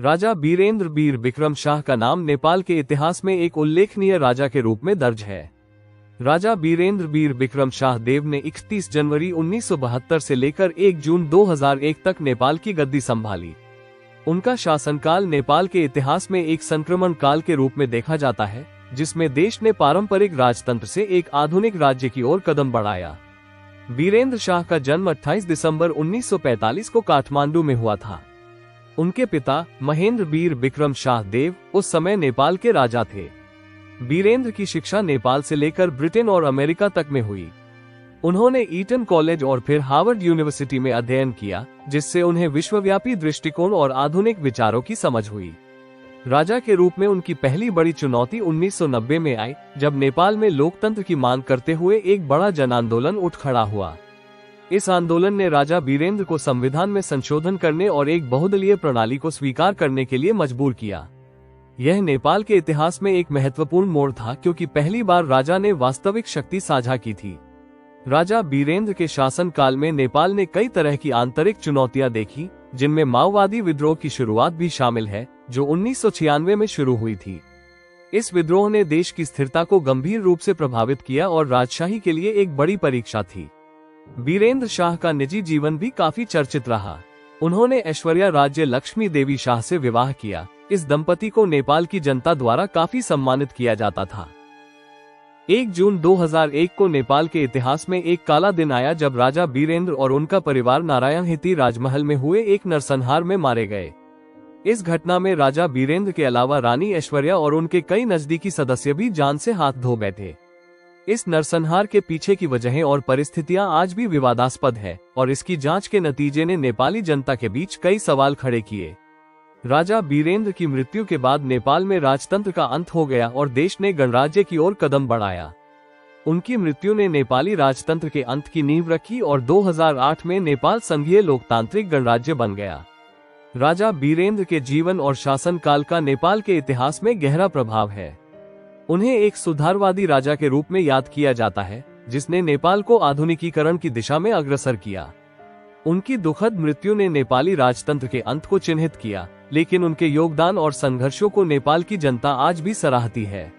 राजा बीरेंद्र बीर बिक्रम शाह का नाम नेपाल के इतिहास में एक उल्लेखनीय राजा के रूप में दर्ज है। राजा बीरेंद्र बीर बिक्रम शाह देव ने 31 जनवरी 1972 से लेकर 1 जून 2001 तक नेपाल की गद्दी संभाली। उनका शासनकाल नेपाल के इतिहास में एक संक्रमण काल के रूप में देखा जाता है, जिसमें देश ने पारंपरिक राजतंत्र से एक आधुनिक राज्य की ओर कदम बढ़ाया। बीरेंद्र शाह का जन्म 28 दिसंबर 1945 को काठमांडू में हुआ था। उनके पिता महेंद्र बीर बिक्रम शाह देव उस समय नेपाल के राजा थे। बीरेंद्र की शिक्षा नेपाल से लेकर ब्रिटेन और अमेरिका तक में हुई। उन्होंने ईटन कॉलेज और फिर हार्वर्ड यूनिवर्सिटी में अध्ययन किया, जिससे उन्हें विश्वव्यापी दृष्टिकोण और आधुनिक विचारों की समझ हुई। राजा के रूप में उनकी पहली बड़ी चुनौती 1990 में आई, जब नेपाल में लोकतंत्र की मांग करते हुए एक बड़ा जन आंदोलन उठ खड़ा हुआ। इस आंदोलन ने राजा बीरेंद्र को संविधान में संशोधन करने और एक बहुदलीय प्रणाली को स्वीकार करने के लिए मजबूर किया। यह नेपाल के इतिहास में एक महत्वपूर्ण मोड़ था, क्योंकि पहली बार राजा ने वास्तविक शक्ति साझा की थी। राजा बीरेंद्र के शासन काल में नेपाल ने कई तरह की आंतरिक चुनौतियां देखी, जिनमें माओवादी विद्रोह की शुरुआत भी शामिल है, जो 1996 में शुरू हुई थी। इस विद्रोह ने देश की स्थिरता को गंभीर रूप से प्रभावित किया और राजशाही के लिए एक बड़ी परीक्षा थी। बीरेंद्र शाह का निजी जीवन भी काफी चर्चित रहा। उन्होंने ऐश्वर्या राज्य लक्ष्मी देवी शाह से विवाह किया। इस दंपति को नेपाल की जनता द्वारा काफी सम्मानित किया जाता था। 1 जून 2001 को नेपाल के इतिहास में एक काला दिन आया, जब राजा बीरेंद्र और उनका परिवार नारायणहिटी राजमहल में हुए एक नरसंहार में मारे गए। इस घटना में राजा बीरेंद्र के अलावा रानी ऐश्वर्या और उनके कई नजदीकी सदस्य भी जान से हाथ धो बैठे। इस नरसंहार के पीछे की वजहें और परिस्थितियां आज भी विवादास्पद है, और इसकी जांच के नतीजे ने नेपाली जनता के बीच कई सवाल खड़े किए। राजा बीरेंद्र की मृत्यु के बाद नेपाल में राजतंत्र का अंत हो गया और देश ने गणराज्य की ओर कदम बढ़ाया। उनकी मृत्यु ने नेपाली राजतंत्र के अंत की नींव रखी और 2008 में नेपाल संघीय लोकतांत्रिक गणराज्य बन गया। राजा बीरेंद्र के जीवन और शासन काल का नेपाल के इतिहास में गहरा प्रभाव है। उन्हें एक सुधारवादी राजा के रूप में याद किया जाता है, जिसने नेपाल को आधुनिकीकरण की दिशा में अग्रसर किया। उनकी दुखद मृत्यु ने नेपाली राजतंत्र के अंत को चिन्हित किया, लेकिन उनके योगदान और संघर्षों को नेपाल की जनता आज भी सराहती है।